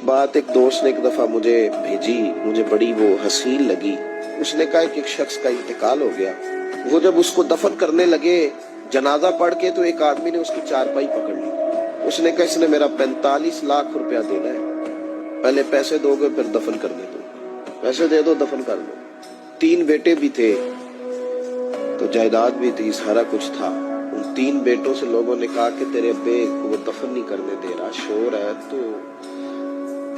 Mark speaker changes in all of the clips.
Speaker 1: بات ایک دوست نے ایک دفعہ مجھے بھیجی، مجھے بڑی وہ حسین لگی۔ اس نے کہا کہ ایک شخص کا انتقال ہو گیا، وہ جب اس کو دفن کرنے لگے جنازہ پڑھ کے تو ایک آدمی نے اس کی چارپائی پکڑ لی۔ اس نے کہا اس نے میرا 45 لاکھ روپیہ دینا ہے، پہلے پیسے دو گے پھر دفن کرنے دو، پیسے دے دو دفن کر دو۔ 3 بیٹے بھی تھے تو جائیداد بھی تھی، سارا کچھ تھا۔ ان 3 بیٹوں سے لوگوں نے کہا کہ تیرے ابے کو وہ دفن نہیں کرنے دے رہا، شور ہے تو،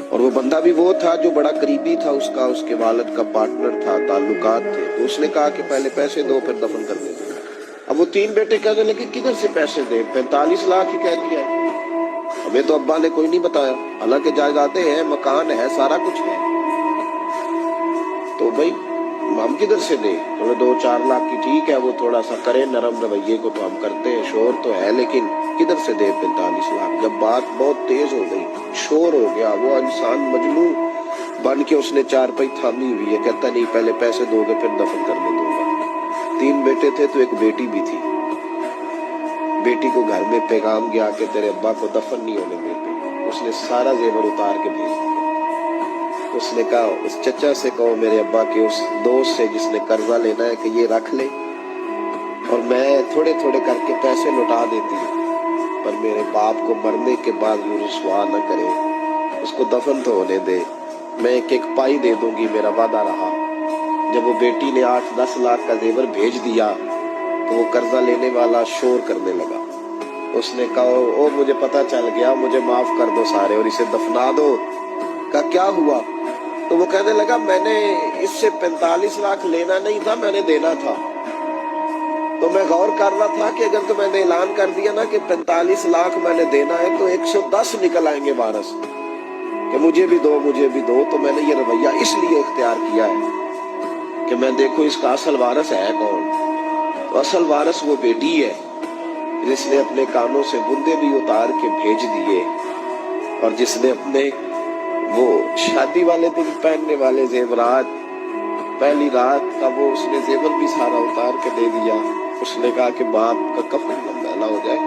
Speaker 1: اور وہ بندہ بھی وہ تھا جو بڑا قریبی تھا اس کا، اس کے والد کا پارٹنر تھا، تعلقات تھے، تو اس نے کہا کہ پہلے پیسے دو پھر دفن کرنے دو۔ اب وہ 3 بیٹے کہنے لگے کدھر سے پیسے دے، 45 لاکھ ہی کہہ دیا ہے، ہمیں تو ابا نے کوئی نہیں بتایا، حالانکہ جائیدادیں ہیں، مکان ہے، سارا کچھ ہے، تو بھائی ہم کدھر سے دیں؟ تھوڑے 2-4 لاکھ کی ٹھیک ہے، وہ تھوڑا سا کرے نرم رویے کو تو ہم کرتے ہیں، شور تو ہے، لیکن کدھر سے دے 45 لاکھ؟ جب بات بہت تیز ہو گئی، شور ہو گیا، وہ انسان مجنون بن کے اس نے چارپائی تھامی ہوئی ہے، کہتا نہیں پہلے پیسے دو گے پھر دفن کرنے دوں گا۔ 3 بیٹے تھے تو ایک بیٹی بھی تھی، بیٹی کو گھر میں پیغام گیا کہ تیرے ابا کو دفن نہیں ہونے دیتے، اس نے سارا زیور اتار کے بھیج دیا۔ اس نے کہا اس چچا سے کہو میرے ابا کے اس دوست سے جس نے قرضہ لینا ہے کہ یہ رکھ لے اور میں تھوڑے تھوڑے کر کے پیسے لوٹا دیتی ہوں، پر میرے باپ کو مرنے کے بعد وہ رسوا نہ کرے، اس کو دفن تو ہونے دے، میں ایک پائی دے دوں گی، میرا وعدہ رہا۔ جب وہ بیٹی نے 8-10 لاکھ کا زیور بھیج دیا تو وہ قرضہ لینے والا شور کرنے لگا۔ اس نے کہا او مجھے پتا چل گیا، مجھے معاف کر دو سارے اور اسے دفنا دو۔ کہا کیا ہوا؟ تو وہ کہنے لگا میں نے اس سے 45 لاکھ لینا نہیں تھا، میں نے دینا تھا، تو میں غور کر رہا تھا کہ اگر تو میں نے اعلان کر دیا نا کہ 45 لاکھ میں نے دینا ہے تو 110 نکل آئیں گے وارث کہ مجھے بھی دو مجھے بھی دو، تو میں نے یہ رویہ اس لیے اختیار کیا ہے کہ میں دیکھوں اس کا اصل وارث ہے کون۔ تو اصل وارث وہ بیٹی ہے جس نے اپنے کانوں سے بندے بھی اتار کے بھیج دیے اور جس نے اپنے وہ شادی والے دن پہننے والے زیورات، پہلی رات کا وہ اس نے زیور بھی سارا اتار کے دے دیا۔ اس نے کہا کہ باپ کا کفن لمبا نہ ہو جائے،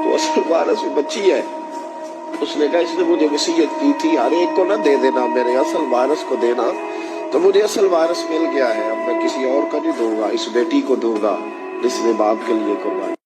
Speaker 1: تو اصل وارث وہ بچی ہے۔ اس نے کہا اس نے مجھے وصیت کی تھی ہر ایک کو نہ دے دینا، میرے اصل وارث کو دینا، تو مجھے اصل وارث مل گیا ہے، اب میں کسی اور کا نہیں دوں گا، اس بیٹی کو دوں گا جس نے باپ کے لیے قربانی